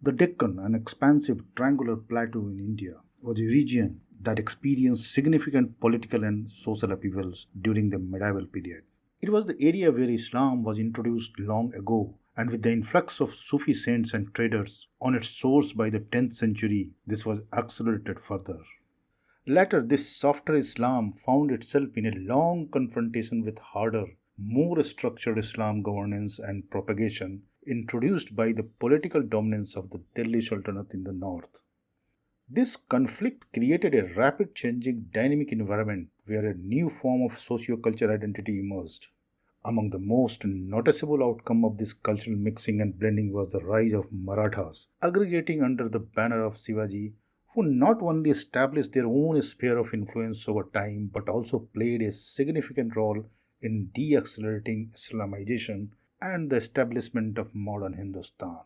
The Deccan, an expansive triangular plateau in India, was a region that experienced significant political and social upheavals during the medieval period. It was the area where Islam was introduced long ago, and with the influx of Sufi saints and traders on its source by the 10th century, this was accelerated further. Later, this softer Islam found itself in a long confrontation with harder, more structured Islam governance and propagation introduced by the political dominance of the Delhi Sultanate in the north. This conflict created a rapid changing dynamic environment where a new form of socio-cultural identity emerged. Among the most noticeable outcome of this cultural mixing and blending was the rise of Marathas, aggregating under the banner of Shivaji, who not only established their own sphere of influence over time but also played a significant role in de-accelerating Islamization and the establishment of modern Hindustan.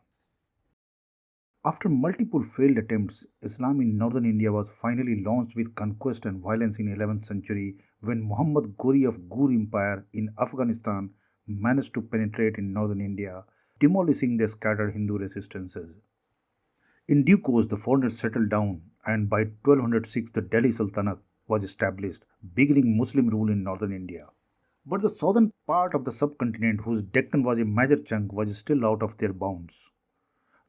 After multiple failed attempts, Islam in northern India was finally launched with conquest and violence in 11th century when Muhammad Ghori of Ghur Empire in Afghanistan managed to penetrate in northern India, demolishing the scattered Hindu resistances. In due course, the foreigners settled down, and by 1206 the Delhi Sultanate was established, beginning Muslim rule in northern India. But the southern part of the subcontinent, whose Deccan was a major chunk, was still out of their bounds.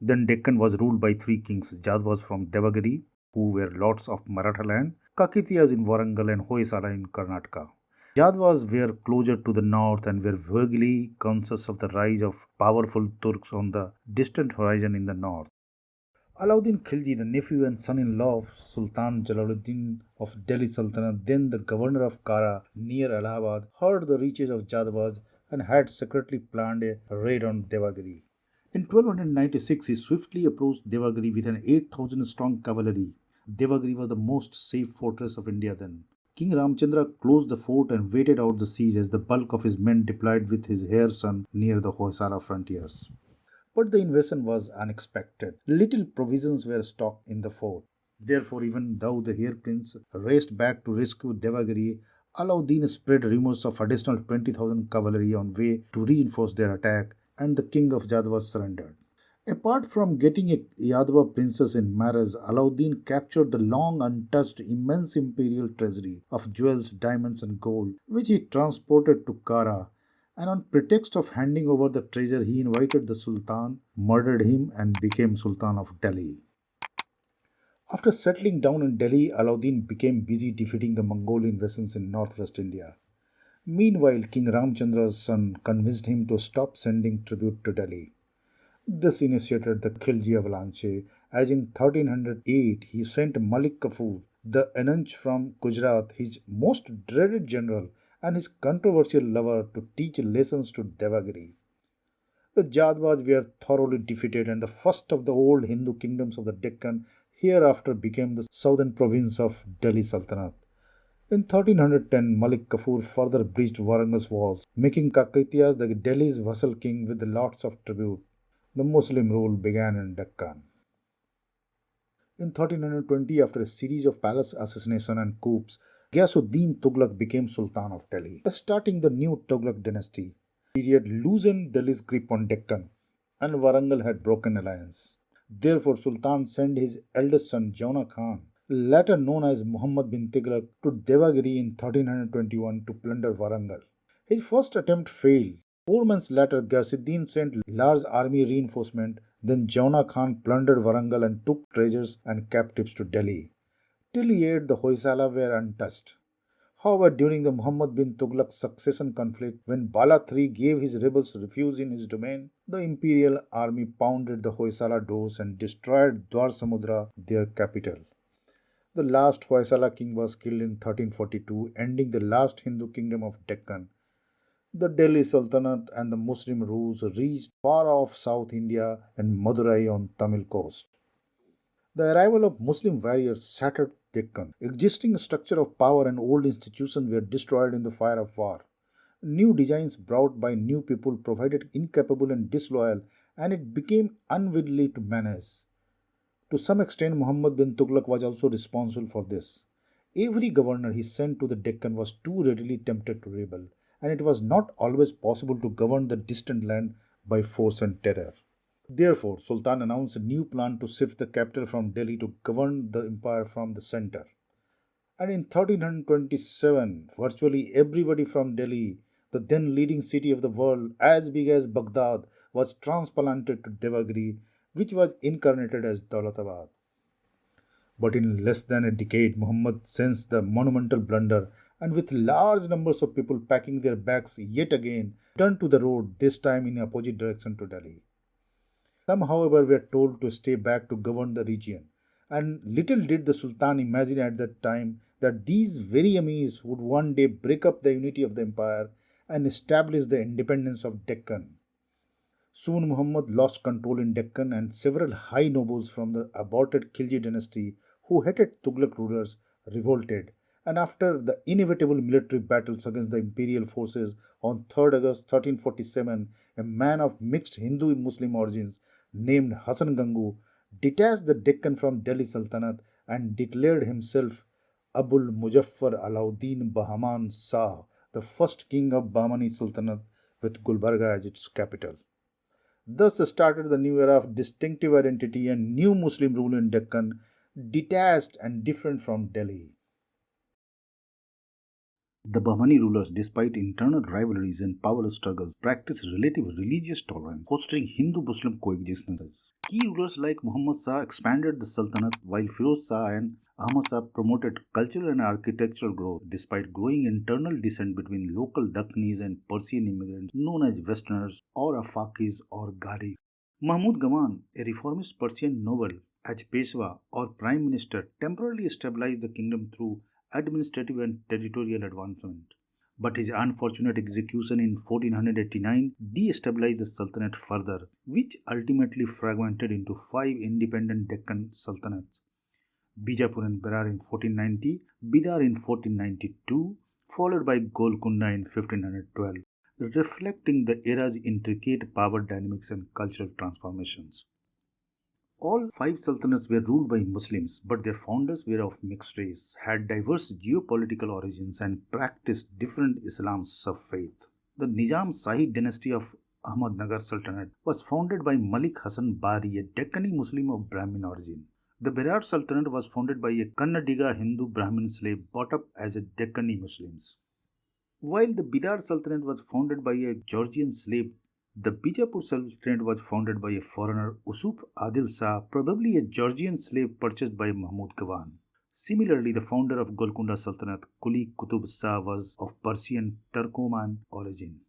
Then Deccan was ruled by three kings, Jadavas from Devagiri, who were lords of Maratha land, Kakatiyas in Warangal and Hoysala in Karnataka. Jadavas were closer to the north and were vaguely conscious of the rise of powerful Turks on the distant horizon in the north. Alauddin Khilji, the nephew and son-in-law of Sultan Jalaluddin of Delhi Sultanate, then the governor of Kara near Allahabad, heard the reaches of Jadavas and had secretly planned a raid on Devagiri. In 1296, he swiftly approached Devagiri with an 8,000-strong cavalry. Devagiri was the most safe fortress of India then. King Ramchandra closed the fort and waited out the siege as the bulk of his men deployed with his heir son near the Hoysala frontiers. But the invasion was unexpected. Little provisions were stocked in the fort. Therefore, even though the heir prince raced back to rescue Devagiri, Alauddin spread rumors of additional 20,000 cavalry on way to reinforce their attack, and the king of Jadavas surrendered. Apart from getting a Yadava princess in marriage, Alauddin captured the long untouched immense imperial treasury of jewels, diamonds, and gold, which he transported to Kara, and on pretext of handing over the treasure, he invited the Sultan, murdered him, and became Sultan of Delhi. After settling down in Delhi, Alauddin became busy defeating the Mongol invasions in northwest India. Meanwhile, King Ramchandra's son convinced him to stop sending tribute to Delhi. This initiated the Khilji avalanche, as in 1308 he sent Malik Kafur, the eunuch from Gujarat, his most dreaded general, and his controversial lover to teach lessons to Devagiri. The Jadavas were thoroughly defeated, and the first of the old Hindu kingdoms of the Deccan hereafter became the southern province of Delhi Sultanate. In 1310, Malik Kafur further breached Warangal's walls, making Kakatiyas the Delhi's vassal king with lots of tribute. The Muslim rule began in Deccan. In 1320, after a series of palace assassinations and coups, Ghiyasuddin Tughlaq became Sultan of Delhi, starting the new Tughlaq dynasty. The period loosened Delhi's grip on Deccan, and Warangal had broken alliance. Therefore, Sultan sent his eldest son Jauna Khan, later known as Muhammad bin Tughlaq, to Devagiri in 1321 to plunder Warangal. His first attempt failed. 4 months later, Ghiyasuddin sent large army reinforcement. Then Jauna Khan plundered Warangal and took treasures and captives to Delhi. Till yet, the Hoysala were untouched. However, during the Muhammad bin Tughlaq's succession conflict, when Bala III gave his rebels refuge in his domain, the imperial army pounded the Hoysala doors and destroyed Dwar Samudra, their capital. The last Hoysala king was killed in 1342, ending the last Hindu kingdom of Deccan. The Delhi Sultanate and the Muslim rules reached far off South India and Madurai on Tamil coast. The arrival of Muslim warriors shattered Deccan. Existing structure of power and old institutions were destroyed in the fire of war. New designs brought by new people provided incapable and disloyal, and it became unwieldy to manage. To some extent, Muhammad bin Tughlaq was also responsible for this. Every governor he sent to the Deccan was too readily tempted to rebel, and it was not always possible to govern the distant land by force and terror. Therefore, Sultan announced a new plan to shift the capital from Delhi to govern the empire from the center. And in 1327, virtually everybody from Delhi, the then leading city of the world, as big as Baghdad, was transplanted to Devagiri, which was incarnated as Daulatabad. But in less than a decade, Muhammad sensed the monumental blunder and with large numbers of people packing their bags yet again turned to the road, this time in opposite direction to Delhi. Some, however, were told to stay back to govern the region. And little did the Sultan imagine at that time that these very emirs would one day break up the unity of the empire and establish the independence of Deccan. Soon Muhammad lost control in Deccan and several high nobles from the aborted Khilji dynasty who hated Tughlaq rulers revolted. And after the inevitable military battles against the imperial forces on 3rd August 1347, a man of mixed Hindu and Muslim origins named Hassan Gangu detached the Deccan from Delhi Sultanate and declared himself Abul Muzaffar Alauddin Bahman Shah, the first king of Bahmani Sultanate with Gulbarga as its capital. Thus started the new era of distinctive identity and new Muslim rule in Deccan, detached and different from Delhi. The Bahmani rulers, despite internal rivalries and power struggles, practiced relative religious tolerance, fostering Hindu-Muslim coexistence. Key rulers like Muhammad Shah expanded the Sultanate, while Firoz Shah and Ahmad Shah promoted cultural and architectural growth, despite growing internal dissent between local Dakhnis and Persian immigrants known as Westerners or Afakis or Gharib. Mahmud Gaman, a reformist Persian noble, as Peshwa or Prime Minister, temporarily stabilized the kingdom through administrative and territorial advancement. But his unfortunate execution in 1489 destabilized the Sultanate further, which ultimately fragmented into five independent Deccan Sultanates: Bijapur and Berar in 1490, Bidar in 1492, followed by Golconda in 1512, reflecting the era's intricate power dynamics and cultural transformations. All five sultanates were ruled by Muslims, but their founders were of mixed race, had diverse geopolitical origins, and practiced different Islams of faith. The Nizam Shahi dynasty of Ahmadnagar Sultanate was founded by Malik Hassan Bari, a Deccani Muslim of Brahmin origin. The Berar Sultanate was founded by a Kannadiga Hindu Brahmin slave brought up as a Deccani Muslims. While the Bidar Sultanate was founded by a Georgian slave, the Bijapur Sultanate was founded by a foreigner, Usuf Adil Shah, probably a Georgian slave purchased by Mahmud Gawan. Similarly, the founder of Golconda Sultanate, Quli Qutub Shah, was of Persian Turkoman origin.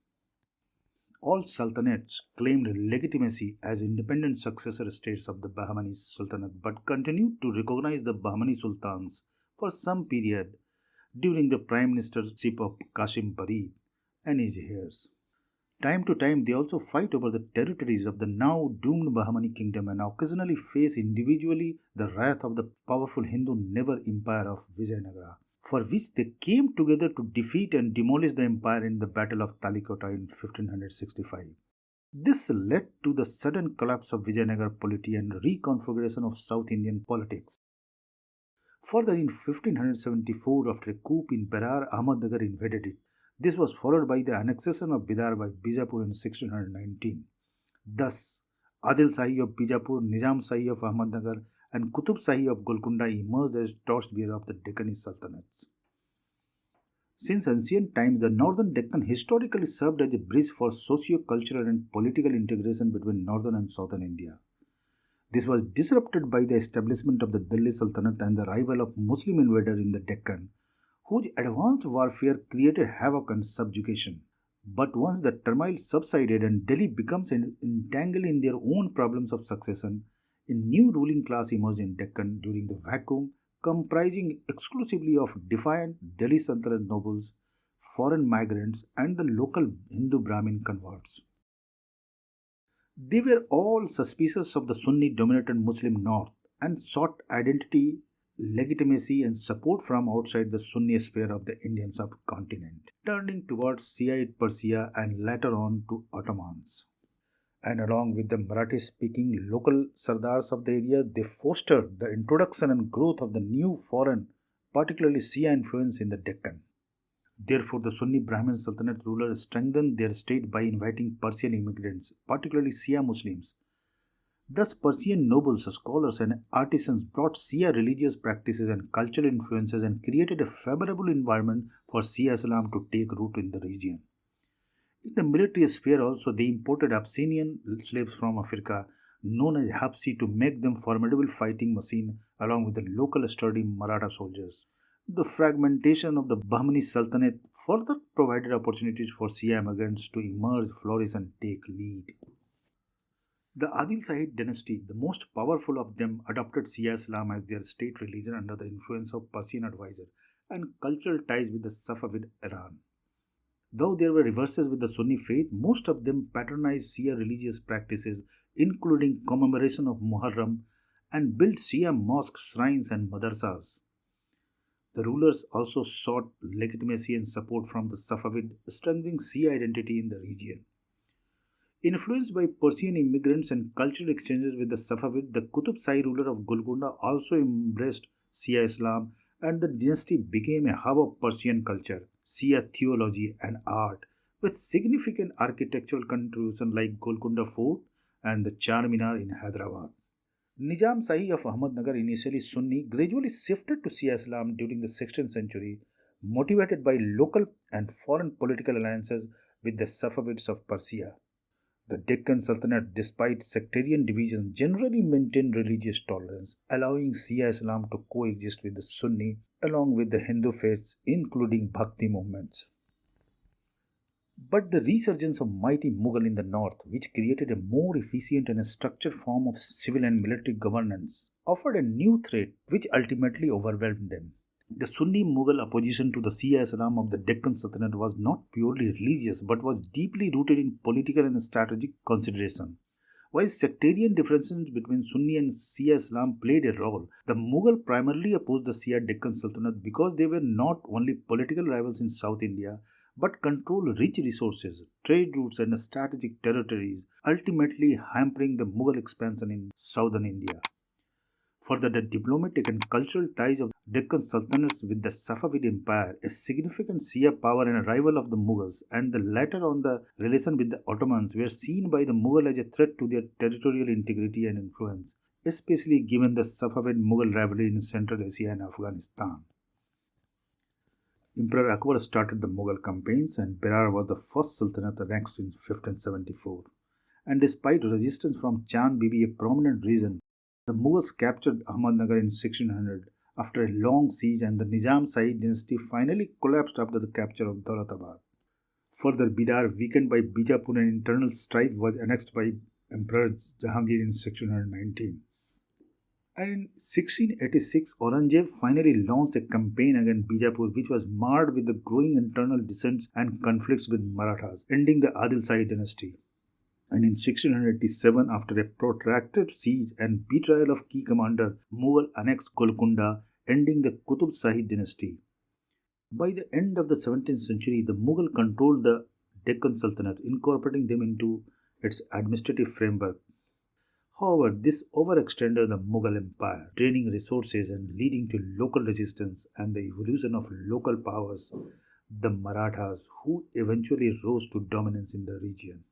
All sultanates claimed legitimacy as independent successor states of the Bahmani Sultanate but continued to recognize the Bahmani sultans for some period during the prime ministership of Qasim Barid and his heirs. Time to time, they also fight over the territories of the now doomed Bahmani kingdom and occasionally face individually the wrath of the powerful Hindu neighbor empire of Vijayanagara, for which they came together to defeat and demolish the empire in the Battle of Talikota in 1565. This led to the sudden collapse of Vijayanagara polity and reconfiguration of South Indian politics. Further, in 1574, after a coup in Berar, Ahmadnagar invaded it. This was followed by the annexation of Bidar by Bijapur in 1619. Thus, Adil Shahi of Bijapur, Nizam Shahi of Ahmadnagar, and Qutub Shahi of Golconda emerged as torchbearer of the Deccani Sultanates. Since ancient times, the northern Deccan historically served as a bridge for socio-cultural and political integration between northern and southern India. This was disrupted by the establishment of the Delhi Sultanate and the arrival of Muslim invaders in the Deccan, whose advanced warfare created havoc and subjugation. But once the turmoil subsided and Delhi becomes entangled in their own problems of succession, a new ruling class emerged in Deccan during the vacuum, comprising exclusively of defiant Delhi Sultanate nobles, foreign migrants, and the local Hindu Brahmin converts. They were all suspicious of the Sunni dominated Muslim North and sought identity, legitimacy, and support from outside the Sunni sphere of the Indian subcontinent, turning towards Shiite Persia and later on to Ottomans. And along with the Marathi speaking local Sardars of the area, they fostered the introduction and growth of the new foreign, particularly Shia influence in the Deccan. Therefore, the Sunni Brahmin Sultanate rulers strengthened their state by inviting Persian immigrants, particularly Shia Muslims, Thus, Persian nobles, scholars, and artisans brought Shia religious practices and cultural influences and created a favorable environment for Shia Islam to take root in the region. In the military sphere also, they imported Abyssinian slaves from Africa, known as Hapsi, to make them formidable fighting machine along with the local sturdy Maratha soldiers. The fragmentation of the Bahmani Sultanate further provided opportunities for Shia immigrants to emerge, flourish, and take lead. The Adil Sahid dynasty, the most powerful of them, adopted Shia Islam as their state religion under the influence of Persian advisor and cultural ties with the Safavid Iran. Though there were reverses with the Sunni faith, most of them patronized Shia religious practices, including commemoration of Muharram, and built Shia mosques, shrines, and madrasas. The rulers also sought legitimacy and support from the Safavid, strengthening Shia identity in the region. Influenced by Persian immigrants and cultural exchanges with the Safavid, the Qutb Shahi ruler of Golconda also embraced Shia Islam, and the dynasty became a hub of Persian culture, Shia theology, and art, with significant architectural contributions like Golconda Fort and the Charminar in Hyderabad. Nizam Shahi of Ahmednagar, initially Sunni, gradually shifted to Shia Islam during the 16th century, motivated by local and foreign political alliances with the Safavids of Persia. The Deccan Sultanate, despite sectarian divisions, generally maintained religious tolerance, allowing Shia Islam to coexist with the Sunni along with the Hindu faiths, including Bhakti movements. But the resurgence of mighty Mughal in the north, which created a more efficient and structured form of civil and military governance, offered a new threat which ultimately overwhelmed them. The Sunni Mughal opposition to the Shia Islam of the Deccan Sultanate was not purely religious but was deeply rooted in political and strategic consideration. While sectarian differences between Sunni and Shia Islam played a role, the Mughal primarily opposed the Shia Deccan Sultanate because they were not only political rivals in South India but controlled rich resources, trade routes, and strategic territories, ultimately hampering the Mughal expansion in southern India. Further, the diplomatic and cultural ties of Deccan Sultanates with the Safavid Empire, a significant Shia power and a rival of the Mughals, and the latter on the relation with the Ottomans, were seen by the Mughal as a threat to their territorial integrity and influence, especially given the Safavid-Mughal rivalry in Central Asia and Afghanistan. Emperor Akbar started the Mughal campaigns, and Berar was the first Sultanate annexed in 1574. And despite resistance from Chand Bibi, a prominent region, the Mughals captured Ahmednagar in 1600 after a long siege, and the Nizam Shahi dynasty finally collapsed after the capture of Daulatabad. Further, Bidar, weakened by Bijapur and internal strife, was annexed by Emperor Jahangir in 1619. And in 1686, Aurangzeb finally launched a campaign against Bijapur, which was marred with the growing internal dissents and conflicts with Marathas, ending the Adil Shahi dynasty. And in 1687, after a protracted siege and betrayal of key commander, Mughal annexed Golconda, ending the Qutb Shahi dynasty. By the end of the 17th century, the Mughal controlled the Deccan Sultanate, incorporating them into its administrative framework. However, this overextended the Mughal Empire, draining resources and leading to local resistance and the evolution of local powers, the Marathas, who eventually rose to dominance in the region.